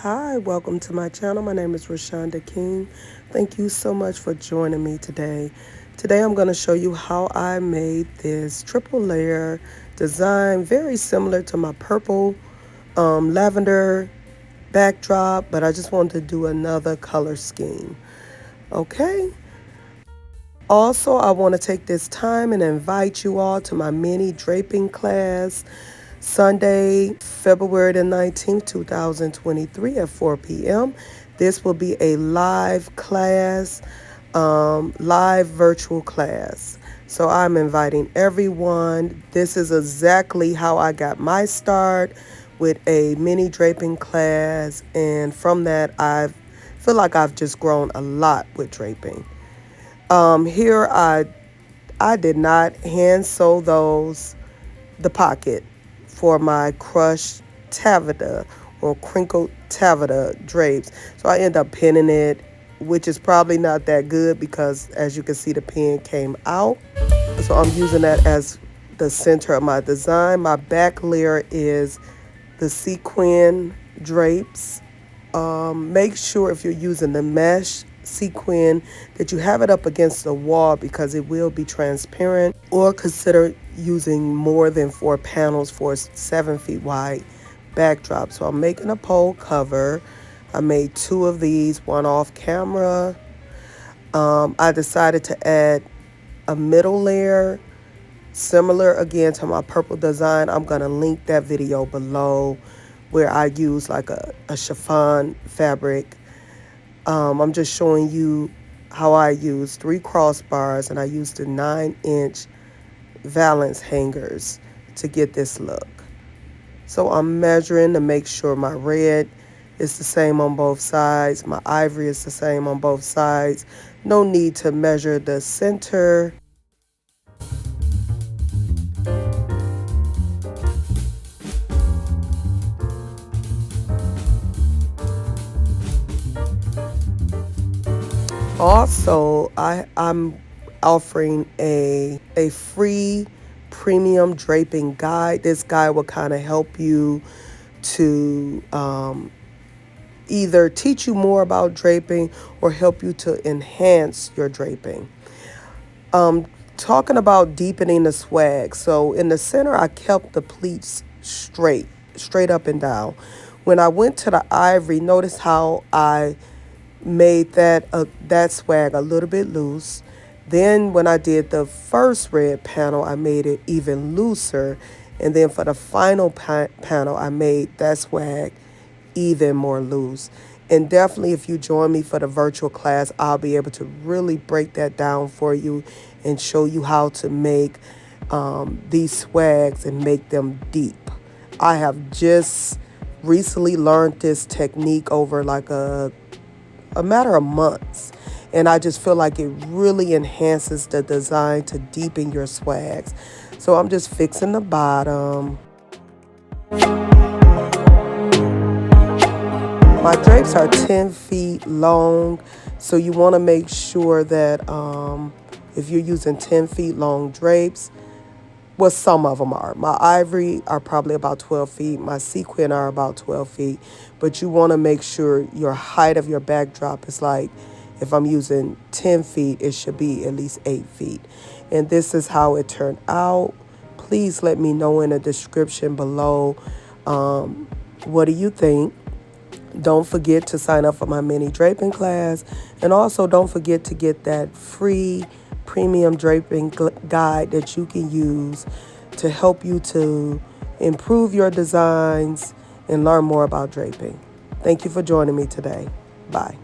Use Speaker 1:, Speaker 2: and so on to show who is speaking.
Speaker 1: Hi, welcome to my channel. My name is Rashonda King. Thank you so much for joining me today. Today I'm going to show you how I made this triple layer design, very similar to my purple lavender backdrop, but I just wanted to do another color scheme. Okay. Also, I want to take this time and invite you all to my mini draping class Sunday, February the 19th, 2023 at 4 p.m. This will be a live class, live virtual class. So I'm inviting everyone. This is exactly how I got my start with a mini draping class. And from that, I feel like I've just grown a lot with draping. Here I did not hand sew the pocket for my crushed taffeta or crinkled taffeta drapes. So I end up pinning it, which is probably not that good because as you can see the pin came out. So I'm using that as the center of my design. My back layer is the sequin drapes. Make sure if you're using the mesh sequin that you have it up against the wall because it will be transparent, or consider using more than 4 panels for a 7 feet wide backdrop. So I'm making a pole cover. I made 2 of these, one off camera. I decided to add a middle layer similar again to my purple design. I'm going to link that video below where I use like a chiffon fabric. I'm just showing you how I use 3 crossbars, and I used the 9-inch valance hangers to get this look. So I'm measuring to make sure my red is the same on both sides, my ivory is the same on both sides. No need to measure the center. Also, I'm offering a free premium draping guide. This guide will kind of help you to either teach you more about draping or help you to enhance your draping. Talking about deepening the swag. So in the center, I kept the pleats straight up and down. When I went to the ivory, notice how I made that swag a little bit loose. Then when I did the first red panel, I made it even looser. And then for the final panel, I made that swag even more loose. And definitely if you join me for the virtual class, I'll be able to really break that down for you and show you how to make these swags and make them deep. I have just recently learned this technique over like a matter of months, and I just feel like it really enhances the design to deepen your swags. So I'm just fixing the bottom. My drapes are 10 feet long, so you want to make sure that if you're using 10 feet long drapes, well, some of them are. My ivory are probably about 12 feet. My sequin are about 12 feet. But you want to make sure your height of your backdrop is like, if I'm using 10 feet, it should be at least 8 feet. And this is how it turned out. Please let me know in the description below. What do you think? Don't forget to sign up for my mini draping class. And also don't forget to get that free premium draping guide that you can use to help you to improve your designs and learn more about draping. Thank you for joining me today. Bye.